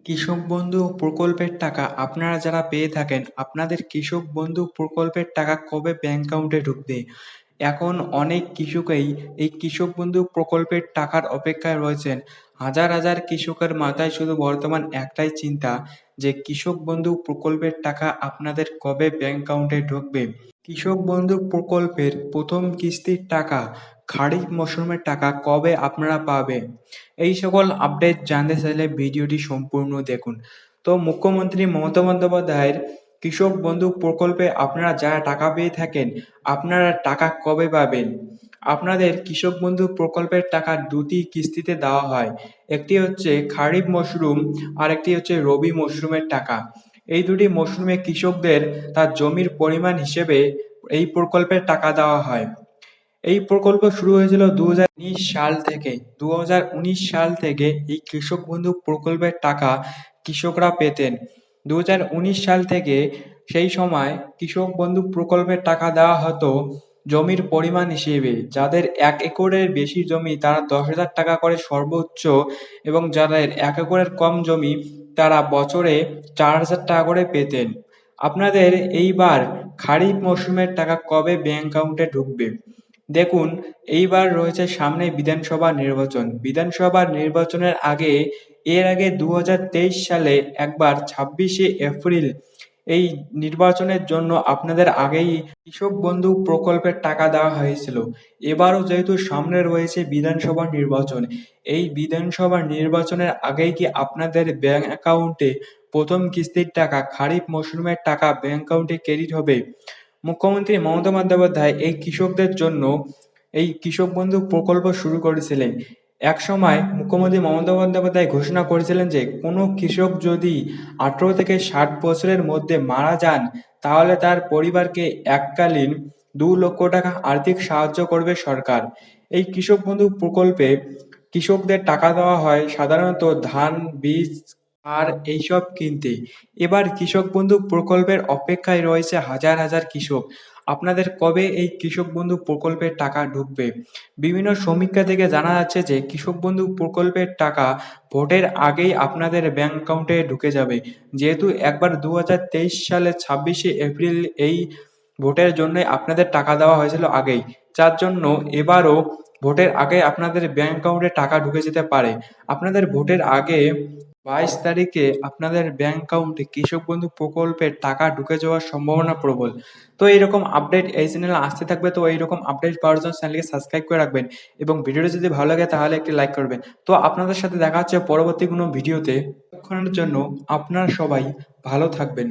কৃষক বন্ধু প্রকল্পের টাকা আপনারা যারা পেয়ে থাকেন, আপনাদের কৃষক বন্ধু প্রকল্পের টাকা কবে ব্যাংক অ্যাকাউন্টে ঢুকবে? এখন অনেক কৃষকই এই কৃষক বন্ধু প্রকল্পের টাকার অপেক্ষায় রয়েছেন। হাজার হাজার কৃষকের মাথায় শুধু বর্তমান একটাই চিন্তা যে কৃষক বন্ধু প্রকল্পের টাকা আপনাদের কবে ব্যাংক অ্যাকাউন্টে ঢুকবে। কৃষক বন্ধু প্রকল্পের প্রথম কিস্তির টাকা, খারিফ মরশুমের টাকা কবে আপনারা পাবেন, এই সকল আপডেট জানতে চাইলে ভিডিওটি সম্পূর্ণ দেখুন। তো মুখ্যমন্ত্রী মমতা বন্দ্যোপাধ্যায়ের কৃষক বন্ধু প্রকল্পে আপনারা যারা টাকা পেয়ে থাকেন, আপনারা টাকা কবে পাবেন? আপনাদের কৃষক বন্ধু প্রকল্পের টাকা দুটি কিস্তিতে দেওয়া হয়। একটি হচ্ছে খারিফ মরশুম, আর একটি হচ্ছে রবি মরশুমের টাকা। এই দুটি মরশুমে কৃষকদের তার জমির পরিমাণ হিসেবে এই প্রকল্পের টাকা দেওয়া হয়। এই প্রকল্প শুরু হয়েছিল 2019 সাল থেকে। 2019 সাল থেকে এই কৃষক বন্ধু প্রকল্পের টাকা কৃষকরা পেতেন। 2019 সাল থেকে সেই সময় কৃষক বন্ধু প্রকল্পের টাকা দেওয়া হতো জমির পরিমাণ হিসেবে। যাদের 1 একরের বেশি জমি তারা 10,000 টাকা করে সর্বোচ্চ, এবং যাদের 1 একরের কম জমি তারা বছরে 4,000 টাকা করে পেতেন। আপনাদের এইবার খারিফ মরশুমের টাকা কবে ব্যাংক অ্যাকাউন্টে ঢুকবে? দেখুন, এইবার রয়েছে সামনে বিধানসভা নির্বাচন। বিধানসভা নির্বাচনের আগে, এর আগে 2023 সালে একবার 26শে এপ্রিল এই নির্বাচনের জন্য আপনাদের আগেই কৃষক বন্ধু প্রকল্পের টাকা দেওয়া হয়েছিল। এবারও যেহেতু সামনে রয়েছে বিধানসভা নির্বাচন, এই বিধানসভা নির্বাচনের আগেই কি আপনাদের ব্যাংক অ্যাকাউন্টে প্রথম কিস্তির টাকা, খারিফ মরশুমের টাকা ব্যাংক অ্যাকাউন্টে ক্রেডিট হবে? মুখ্যমন্ত্রী মমতা বন্দ্যোপাধ্যায় এই কৃষকদের জন্য এই কৃষক বন্ধু প্রকল্প শুরু করেছিলেন। একসময় মুখ্যমন্ত্রী মমতা বন্দ্যোপাধ্যায় ঘোষণা করেছিলেন যে কোনো কৃষক যদি 18 থেকে 60 বছরের মধ্যে মারা যান, তাহলে তার পরিবারকে এককালীন 2 লক্ষ টাকা আর্থিক সাহায্য করবে সরকার। এই কৃষক বন্ধু প্রকল্পে কৃষকদের টাকা দেওয়া হয় সাধারণত ধান, বীজ, সার এইসব কিনতে। এবার কৃষক বন্ধু প্রকল্পের অপেক্ষায় রয়েছে হাজার হাজার কৃষক। আপনাদের কবে এই কৃষক বন্ধু প্রকল্পের টাকা ঢুকবে? বিভিন্ন সমীক্ষা থেকে জানা যাচ্ছে যে কৃষক বন্ধু প্রকল্পের টাকা ভোটের আগেই আপনাদের ব্যাংক অ্যাকাউন্টে ঢুকে যাবে। যেহেতু একবার 2023 সালের 26শে এপ্রিল এই ভোটের জন্যই আপনাদের টাকা দেওয়া হয়েছিল আগেই, যার জন্য এবারও ভোটের আগে আপনাদের ব্যাংক অ্যাকাউন্টে টাকা ঢুকে যেতে পারে। আপনাদের ভোটের আগে 22 তারিখে আপনাদের ব্যাংক অ্যাকাউন্টে কৃষক বন্ধু প্রকল্পের টাকা ঢুকে যাওয়ার সম্ভাবনা প্রবল। তো এইরকম আপডেট এই চ্যানেলে আসতে থাকবে। তো এইরকম আপডেট পাওয়ার জন্য চ্যানেলকে সাবস্ক্রাইব করে রাখবেন, এবং ভিডিওটি যদি ভালো লাগে তাহলে একটি লাইক করবেন। তো আপনাদের সাথে দেখা হচ্ছে পরবর্তী কোনো ভিডিওতে। ততক্ষণের জন্য আপনারা সবাই ভালো থাকবেন।